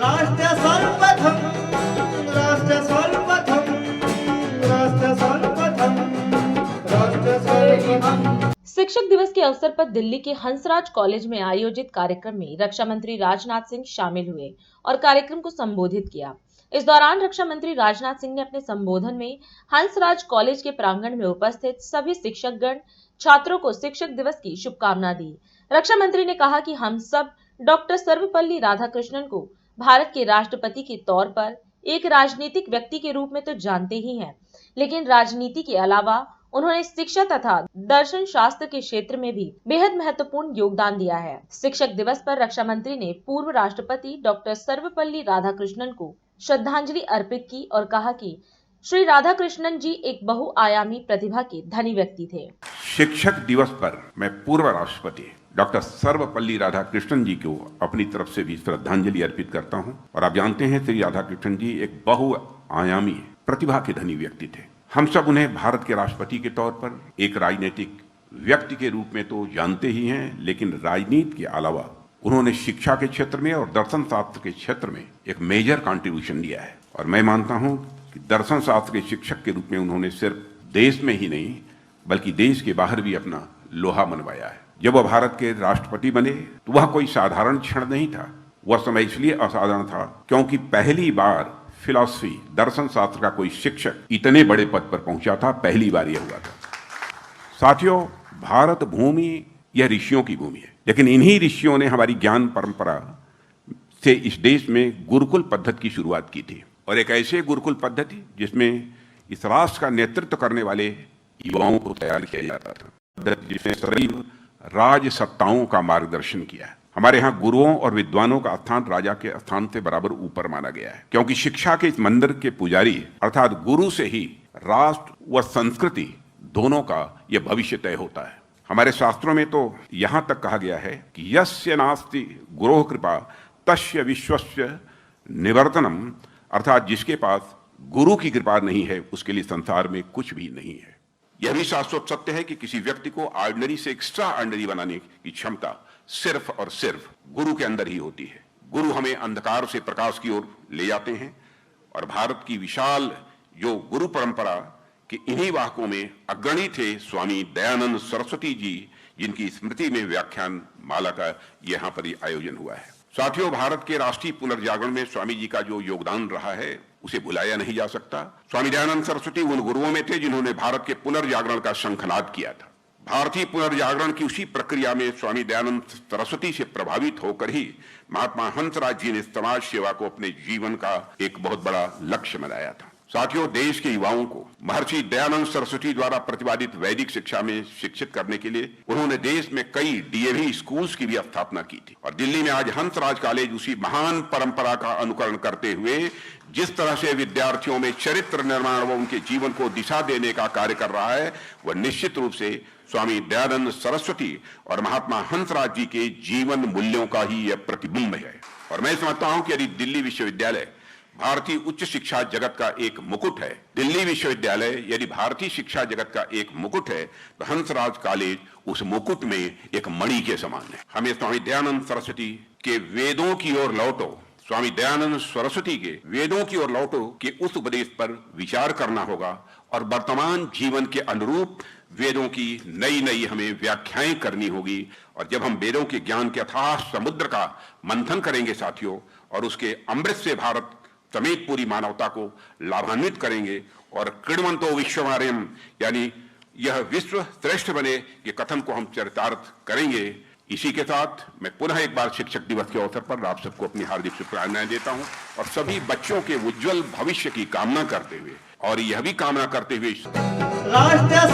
राष्ट्र सर्वप्रथम राष्ट्र सर्वप्रथम राष्ट्र सर्वप्रथम राष्ट्र सर्वप्रथम। शिक्षक दिवस के अवसर पर दिल्ली के हंसराज कॉलेज में आयोजित कार्यक्रम में रक्षा मंत्री राजनाथ सिंह शामिल हुए और कार्यक्रम को संबोधित किया। इस दौरान रक्षा मंत्री राजनाथ सिंह ने अपने संबोधन में हंसराज कॉलेज के प्रांगण में उपस्थित सभी शिक्षकगण छात्रों को शिक्षक दिवस की शुभकामना दी। रक्षा मंत्री ने कहा कि हम सब डॉक्टर सर्वपल्ली राधाकृष्णन को भारत के राष्ट्रपति के तौर पर एक राजनीतिक व्यक्ति के रूप में तो जानते ही हैं, लेकिन राजनीति के अलावा उन्होंने शिक्षा तथा दर्शन शास्त्र के क्षेत्र में भी बेहद महत्वपूर्ण योगदान दिया है। शिक्षक दिवस पर रक्षा मंत्री ने पूर्व राष्ट्रपति डॉक्टर सर्वपल्ली राधाकृष्णन को श्रद्धांजलि अर्पित की और कहा कि श्री राधाकृष्णन जी एक बहुआयामी प्रतिभा के धनी व्यक्ति थे। शिक्षक दिवस पर मैं पूर्व राष्ट्रपति डॉक्टर सर्वपल्ली राधाकृष्णन जी को अपनी तरफ से भी श्रद्धांजलि अर्पित करता हूं। और आप जानते हैं श्री राधाकृष्णन जी एक बहुआयामी प्रतिभा के धनी व्यक्ति थे। हम सब उन्हें भारत के राष्ट्रपति के तौर पर एक राजनीतिक व्यक्ति के रूप में तो जानते ही हैं, लेकिन राजनीति के अलावा उन्होंने शिक्षा के क्षेत्र में और दर्शन शास्त्र के क्षेत्र में एक मेजर कंट्रीब्यूशन दिया है। और मैं मानता हूं कि दर्शन शास्त्र के शिक्षक के रूप में उन्होंने सिर्फ देश में ही नहीं बल्कि देश के बाहर भी अपना लोहा मनवाया है। जब वह भारत के राष्ट्रपति बने तो वह कोई साधारण क्षण नहीं था। वह समय इसलिए असाधारण था क्योंकि पहली बार फिलॉसफी दर्शन शास्त्र का कोई शिक्षक इतने बड़े पद पर पहुंचा था। पहली बार यह हुआ था। साथियों, भारत भूमि यह ऋषियों की भूमि है, लेकिन इन्हीं ऋषियों ने हमारी ज्ञान परंपरा से इस देश में गुरुकुल पद्धति की शुरुआत की थी। और एक ऐसे गुरुकुल पद्धति जिसमें इस राष्ट्र का नेतृत्व करने वाले युवाओं को तैयार किया जाता था, जिसने सदैव राज सत्ताओं का मार्गदर्शन किया है। हमारे यहाँ गुरुओं और विद्वानों का स्थान राजा के स्थान से बराबर ऊपर माना गया है, क्योंकि शिक्षा के इस मंदिर के पुजारी अर्थात गुरु से ही राष्ट्र व संस्कृति दोनों का यह भविष्य तय होता है। हमारे शास्त्रों में तो यहाँ तक कहा गया है कि यस्य नास्ति गुरोः कृपा तस्य विश्वस्य निवर्तनम, अर्थात जिसके पास गुरु की कृपा नहीं है उसके लिए संसार में कुछ भी नहीं है। यह भी शाश्वत सत्य है कि किसी व्यक्ति को ऑर्डिनरी से एक्स्ट्रा ऑर्डिनरी बनाने की क्षमता सिर्फ और सिर्फ गुरु के अंदर ही होती है। गुरु हमें अंधकार से प्रकाश की ओर ले जाते हैं और भारत की विशाल जो गुरु परंपरा के इन्हीं वाहकों में अग्रणी थे स्वामी दयानंद सरस्वती जी, जिनकी स्मृति में व्याख्यान माला का यहाँ पर आयोजन हुआ है। साथियों, भारत के राष्ट्रीय पुनर्जागरण में स्वामी जी का जो योगदान रहा है उसे भुलाया नहीं जा सकता। स्वामी दयानंद सरस्वती उन गुरुओं में थे जिन्होंने भारत के पुनर्जागरण का शंखनाद किया था। भारतीय पुनर्जागरण की उसी प्रक्रिया में स्वामी दयानंद सरस्वती से प्रभावित होकर ही महात्मा हंसराज जी ने समाज सेवा को अपने जीवन का एक बहुत बड़ा लक्ष्य बनाया था। साथियों, देश के युवाओं को महर्षि दयानंद सरस्वती द्वारा प्रतिपादित वैदिक शिक्षा में शिक्षित करने के लिए उन्होंने देश में कई डीएवी स्कूल्स की भी स्थापना की थी। और दिल्ली में आज हंसराज कॉलेज उसी महान परंपरा का अनुकरण करते हुए जिस तरह से विद्यार्थियों में चरित्र निर्माण व उनके जीवन को दिशा देने का कार्य कर रहा है, वह निश्चित रूप से स्वामी दयानंद सरस्वती और महात्मा हंसराज जी के जीवन मूल्यों का ही यह प्रतिबिंब है। और मैं समझता हूं कि यदि दिल्ली विश्वविद्यालय भारतीय उच्च शिक्षा जगत का एक मुकुट है, दिल्ली विश्वविद्यालय यदि भारतीय शिक्षा जगत का एक मुकुट है, तो हंसराज कॉलेज उस मुकुट में एक मणि के समान है। हमें स्वामी दयानंद सरस्वती के वेदों की ओर लौटो, स्वामी दयानंद सरस्वती के वेदों की ओर लौटो के उस उपदेश पर विचार करना होगा और वर्तमान जीवन के अनुरूप वेदों की नई नई हमें व्याख्याएं करनी होगी। और जब हम वेदों के ज्ञान के अथाह समुद्र का मंथन करेंगे साथियों, और उसके अमृत से भारत समेत पूरी मानवता को लाभान्वित करेंगे और कृण्वन्तो विश्वमार्यम यानी यह विश्व श्रेष्ठ बने के कथन को हम चरितार्थ करेंगे। इसी के साथ मैं पुनः एक बार शिक्षक दिवस के अवसर पर आप सबको अपनी हार्दिक शुभकामनाएं देता हूं और सभी बच्चों के उज्जवल भविष्य की कामना करते हुए और यह भी कामना करते हुए राष्ट्र